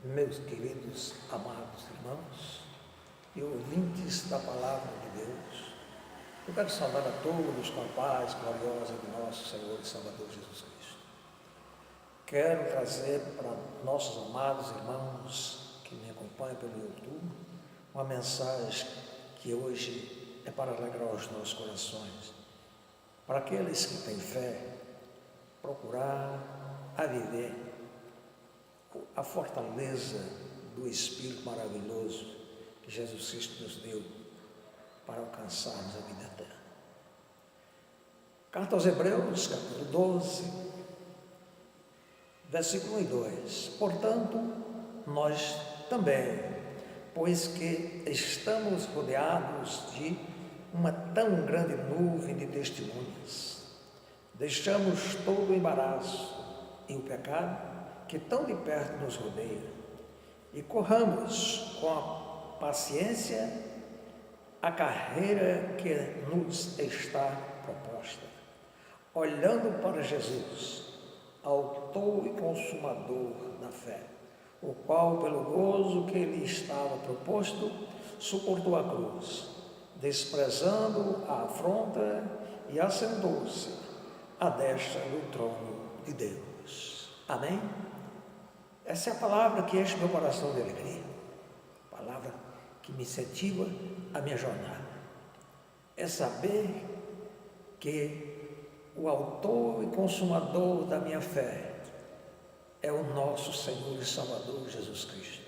Meus queridos, amados irmãos e ouvintes da Palavra de Deus, eu quero saudar a todos com a paz gloriosa de nosso Senhor e Salvador Jesus Cristo. Quero trazer para nossos amados irmãos que me acompanham pelo YouTube uma mensagem que hoje é para alegrar os nossos corações, para aqueles que têm fé, procurar a viver a fortaleza do Espírito maravilhoso que Jesus Cristo nos deu para alcançarmos a vida eterna. Carta aos Hebreus, capítulo 12, versículo 1 e 2. Portanto, nós também, pois que estamos rodeados de uma tão grande nuvem de testemunhas, deixamos todo o embaraço e o pecado que tão de perto nos rodeia, e corramos com a paciência a carreira que nos está proposta, olhando para Jesus, autor e consumador da fé, o qual, pelo gozo que lhe estava proposto, suportou a cruz, desprezando a afronta, e assentou-se à destra do trono de Deus. Amém? Essa é a palavra que enche meu coração de alegria, palavra que me incentiva a minha jornada. É saber que o autor e consumador da minha fé é o nosso Senhor e Salvador Jesus Cristo.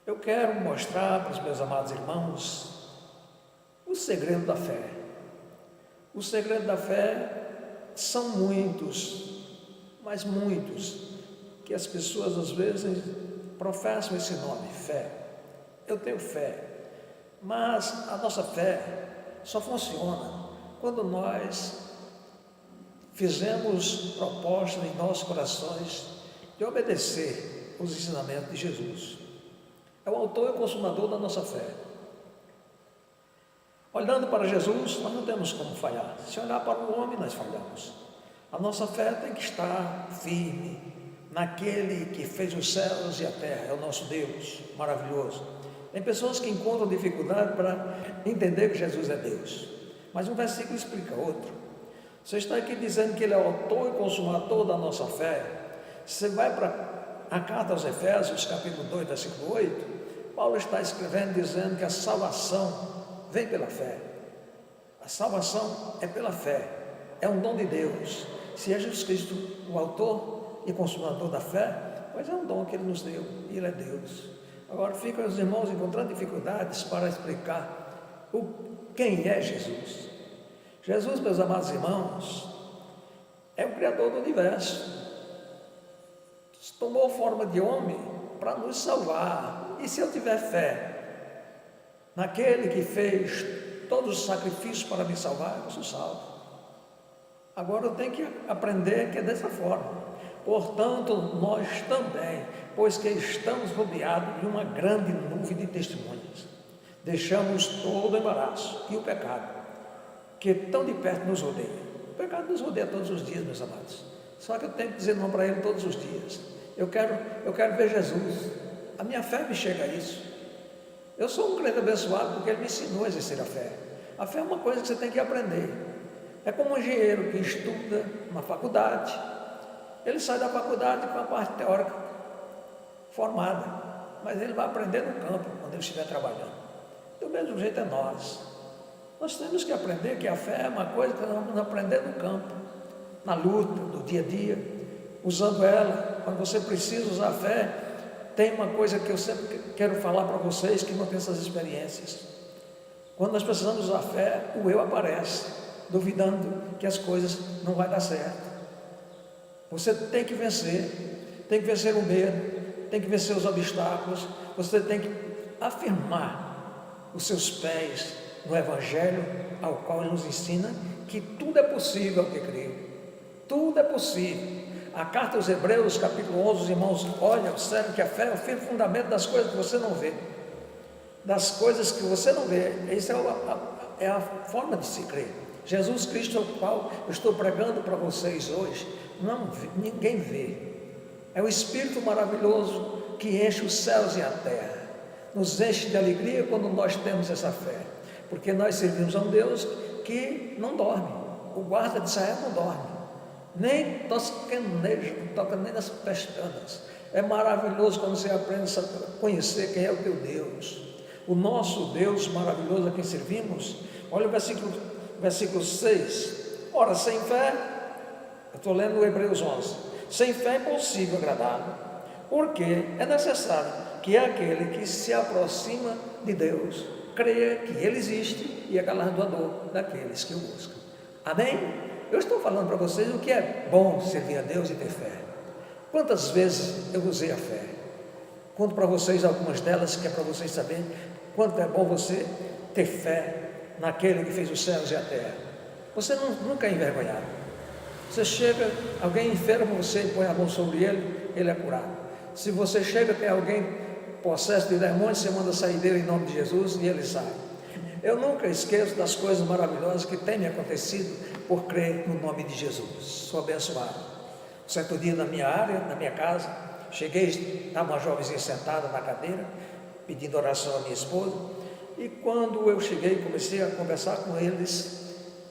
Eu quero mostrar para os meus amados irmãos o segredo da fé. O segredo da fé são muitos, mas muitos, que as pessoas às vezes professam esse nome, fé. Eu tenho fé, mas a nossa fé só funciona quando nós fizemos proposta em nossos corações de obedecer os ensinamentos de Jesus. É o autor e o consumador da nossa fé. Olhando para Jesus, nós não temos como falhar. Se olhar para o homem, nós falhamos. A nossa fé tem que estar firme naquele que fez os céus e a terra, é o nosso Deus maravilhoso. Tem pessoas que encontram dificuldade para entender que Jesus é Deus, mas um versículo explica outro. Você está aqui dizendo que Ele é o autor e consumador da nossa fé. Você vai para a carta aos Efésios, capítulo 2, versículo 8, Paulo está escrevendo dizendo que a salvação vem pela fé. A salvação é pela fé, é um dom de Deus. Se é Jesus Cristo o autor e consumador da fé, pois é um dom que Ele nos deu, e Ele é Deus. Agora ficam os irmãos encontrando dificuldades para explicar quem é Jesus. Jesus, meus amados irmãos, é o Criador do universo. Tomou forma de homem para nos salvar. E se eu tiver fé naquele que fez todos os sacrifícios para me salvar, eu sou salvo. Agora eu tenho que aprender que é dessa forma. Portanto, nós também, pois que estamos rodeados de uma grande nuvem de testemunhas, deixamos todo o embaraço e o pecado, que tão de perto nos rodeia. O pecado nos rodeia todos os dias, meus amados. Só que eu tenho que dizer não para Ele todos os dias. Eu quero ver Jesus. A minha fé me chega a isso. Eu sou um crente abençoado porque Ele me ensinou a exercer a fé. A fé é uma coisa que você tem que aprender. É como um engenheiro que estuda na faculdade. Ele sai da faculdade com a parte teórica formada, mas ele vai aprender no campo, quando ele estiver trabalhando. Do mesmo jeito é nós. Nós temos que aprender que a fé é uma coisa que nós vamos aprender no campo, na luta, no dia a dia, usando ela. Quando você precisa usar a fé, tem uma coisa que eu sempre quero falar para vocês, que não tem essas experiências. Quando nós precisamos usar a fé, o eu aparece, duvidando que as coisas não vão dar certo. Você tem que vencer o medo, tem que vencer os obstáculos, você tem que afirmar os seus pés no Evangelho, ao qual Ele nos ensina que tudo é possível ao que crê. Tudo é possível. A carta aos Hebreus, capítulo 11, os irmãos olham, observam que a fé é o firme fundamento das coisas que você não vê. Das coisas que você não vê. Essa é a forma de se crer. Jesus Cristo, é o qual eu estou pregando para vocês hoje, ninguém vê, É o Espírito maravilhoso que enche os céus e a terra, nos enche de alegria quando nós temos essa fé, porque nós servimos a um Deus que não dorme. O guarda de Israel não dorme, nem tosqueneja, não toca nem nas pestanas. É maravilhoso quando você aprende a conhecer quem é o teu Deus. O nosso Deus maravilhoso a quem servimos. Olha o versículo 6. Ora, sem fé, eu estou lendo o Hebreus 11, sem fé é impossível agradá-lo, porque é necessário que aquele que se aproxima de Deus creia que Ele existe e é galardoador daqueles que o buscam. Amém? Eu estou falando para vocês o que é bom servir a Deus e ter fé. Quantas vezes eu usei a fé? Conto para vocês algumas delas, que é para vocês saberem quanto é bom você ter fé naquele que fez os céus e a terra. Você nunca é envergonhado. Você chega, alguém enferma você, põe a mão sobre ele, ele é curado. Se você chega, tem alguém possesso de demônios, você manda sair dele em nome de Jesus e ele sai. Eu nunca esqueço das coisas maravilhosas que têm me acontecido por crer no nome de Jesus. Sou abençoado. Certo dia na minha área, na minha casa, cheguei, estava uma jovenzinha sentada na cadeira, pedindo oração à minha esposa, e quando eu cheguei, comecei a conversar com eles,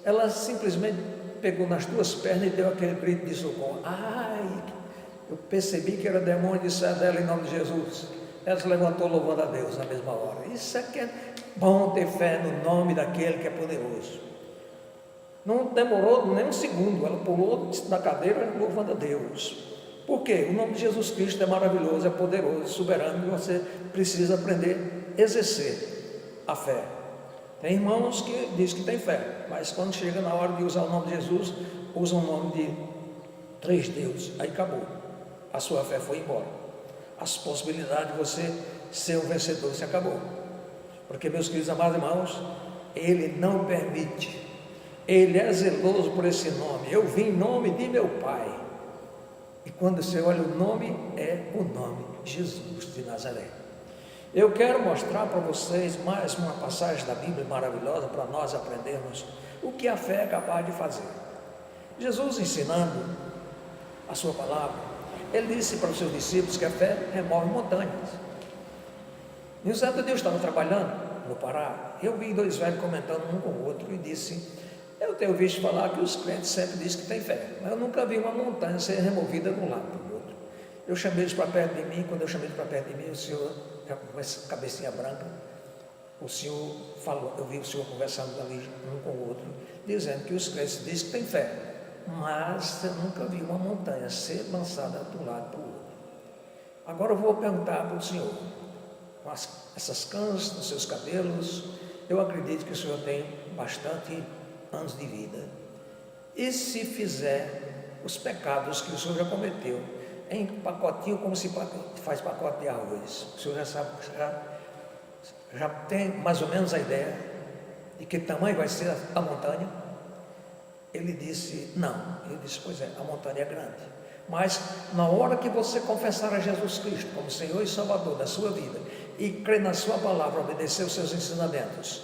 ela simplesmente pegou nas duas pernas e deu aquele grito de socorro. Ai, eu percebi que era demônio de sair dela em nome de Jesus. Ela se levantou louvando a Deus na mesma hora. Isso é que é bom, ter fé no nome daquele que é poderoso. Não demorou nem um segundo, ela pulou da cadeira louvando a Deus. Por quê? O nome de Jesus Cristo é maravilhoso, é poderoso, soberano, e você precisa aprender a exercer a fé. Tem irmãos que dizem que tem fé, mas quando chega na hora de usar o nome de Jesus, usam o nome de 3 deuses, aí acabou, a sua fé foi embora, as possibilidades de você ser um vencedor se acabou, porque, meus queridos amados irmãos, Ele não permite, Ele é zeloso por esse nome. Eu vim em nome de meu Pai, e quando você olha o nome, é o nome Jesus de Nazaré. Eu quero mostrar para vocês mais uma passagem da Bíblia maravilhosa para nós aprendermos o que a fé é capaz de fazer. Jesus, ensinando a sua palavra, ele disse para os seus discípulos que a fé remove montanhas. E um certo dia eu estava trabalhando no Pará, eu vi 2 velhos comentando um com o outro e disse: eu tenho visto falar que os crentes sempre dizem que têm fé, mas eu nunca vi uma montanha ser removida de um lado para o outro. Eu chamei eles para perto de mim, quando eu chamei eles para perto de mim, o senhor, com essa cabecinha branca, o senhor falou, eu vi o senhor conversando ali um com o outro, dizendo que os crentes dizem que têm fé, mas você nunca viu uma montanha ser lançada de um lado para o outro. Agora eu vou perguntar para o senhor, com essas canas nos seus cabelos, eu acredito que o senhor tem bastante anos de vida, e se fizer os pecados que o senhor já cometeu em pacotinho, como se faz pacote de arroz, o senhor já sabe, já tem mais ou menos a ideia de que tamanho vai ser a montanha? Ele disse: não. Ele disse: pois é, a montanha é grande, mas na hora que você confessar a Jesus Cristo como Senhor e Salvador da sua vida e crer na sua palavra, obedecer os seus ensinamentos,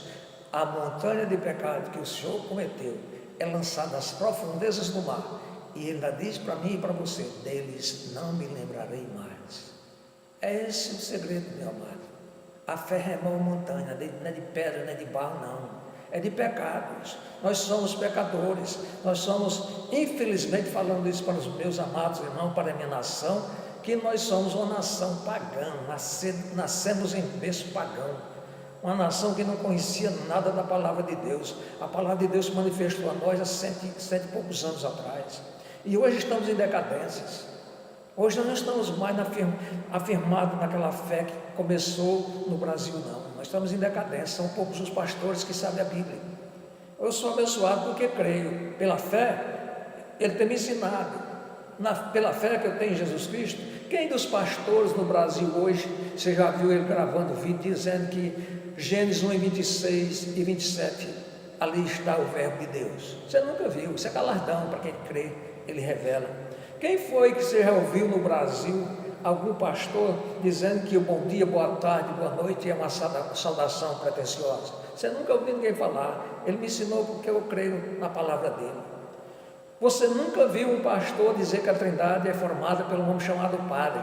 a montanha de pecado que o senhor cometeu é lançada às profundezas do mar, e ele ainda diz para mim e para você: deles não me lembrarei mais. É esse o segredo, meu amado. A fé remove montanha, não é de pedra, não é de barro, não, é de pecados. Nós somos pecadores, nós somos, infelizmente, falando isso para os meus amados irmãos, para a minha nação, que nós somos uma nação pagã, nascemos em berço pagão, uma nação que não conhecia nada da palavra de Deus. A palavra de Deus se manifestou a nós há cento e poucos anos atrás, e hoje estamos em decadências. Hoje nós não estamos mais afirmados naquela fé que começou no Brasil, não. Nós estamos em decadência, são poucos os pastores que sabem a Bíblia. Eu sou abençoado porque creio, pela fé, Ele tem me ensinado, pela fé que eu tenho em Jesus Cristo. Quem dos pastores no Brasil hoje, você já viu ele gravando vídeo dizendo que Gênesis 1, 26 e 27, ali está o verbo de Deus? Você nunca viu, isso é galardão para quem crê, Ele revela. Quem foi que você já ouviu no Brasil algum pastor dizendo que o bom dia, boa tarde, boa noite é uma saudação pretensiosa? Você nunca ouviu ninguém falar. Ele me ensinou porque eu creio na palavra dele. Você nunca viu um pastor dizer que a Trindade é formada pelo homem chamado Padre.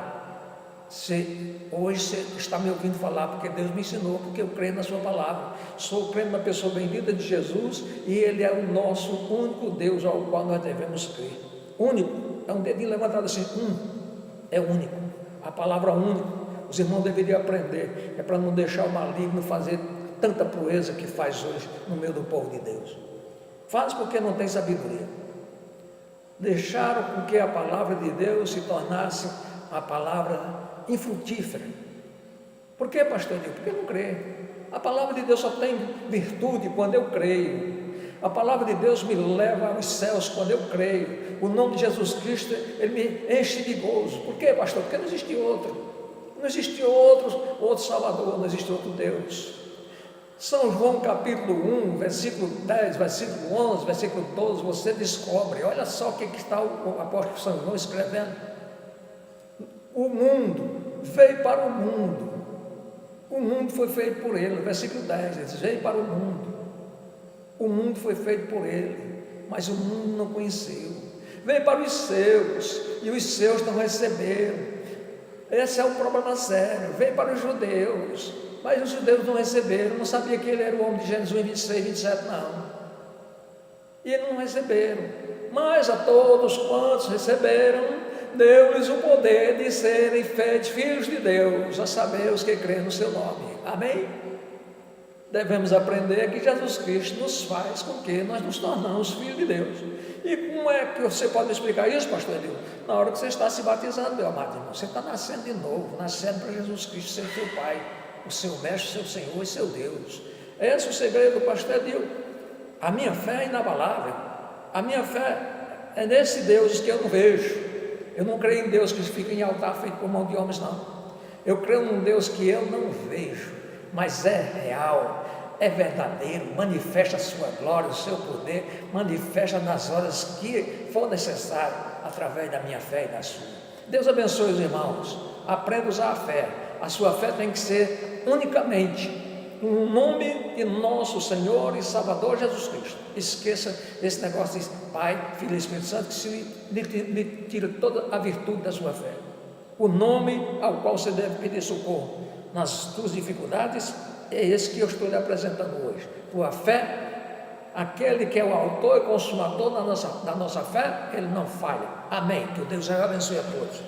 Hoje você está me ouvindo falar porque Deus me ensinou, porque eu creio na sua palavra. Sou crente na pessoa bendita de Jesus e Ele é o nosso único Deus ao qual nós devemos crer. Único, é um dedinho levantado assim, é único. A palavra único, os irmãos deveriam aprender, é para não deixar o maligno fazer tanta proeza que faz hoje no meio do povo de Deus. Faz porque não tem sabedoria. Deixaram com que a palavra de Deus se tornasse a palavra infrutífera. Por que, pastor Nil? Porque eu não creio. A palavra de Deus só tem virtude quando eu creio. A palavra de Deus me leva aos céus quando eu creio. O nome de Jesus Cristo, Ele me enche de gozo. Por que, pastor? Porque não existe outro. Não existe outro Salvador, não existe outro Deus. São João capítulo 1, versículo 10, versículo 11, versículo 12, você descobre, olha só o que está o apóstolo São João escrevendo. O mundo veio para o mundo foi feito por ele, no versículo 10, ele diz, veio para o mundo foi feito por ele, mas o mundo não conheceu, veio para os seus, e os seus não receberam. Esse é um problema sério. Veio para os judeus, mas os judeus não receberam, não sabia que ele era o homem de Gênesis 1, 26, 27, não. E eles não receberam. Mas a todos quantos receberam, deu-lhes o poder de serem feitos filhos de Deus, a saber, os que creem no seu nome. Amém? Devemos aprender que Jesus Cristo nos faz com que nós nos tornamos filhos de Deus. E como é que você pode me explicar isso, pastor Edil? Na hora que você está se batizando, meu amado irmão, você está nascendo de novo, nascendo para Jesus Cristo ser seu Pai, o seu Mestre, o seu Senhor e seu Deus. Esse é o segredo do pastor Edil. A minha fé é inabalável. A minha fé é nesse Deus que eu não vejo. Eu não creio em Deus que fica em altar feito por mão de homens, não. Eu creio num Deus que eu não vejo, mas é real, é verdadeiro, manifesta a sua glória, o seu poder, manifesta nas horas que for necessário, através da minha fé e da sua. Deus abençoe os irmãos, aprenda a usar a fé. A sua fé tem que ser unicamente no nome de nosso Senhor e Salvador Jesus Cristo. Esqueça esse negócio de Pai, Filho e Espírito Santo, que lhe tira toda a virtude da sua fé. O nome ao qual você deve pedir socorro nas suas dificuldades é esse que eu estou lhe apresentando hoje. Tua fé, aquele que é o autor e consumador da nossa fé, ele não falha. Amém. Que o Deus abençoe a todos.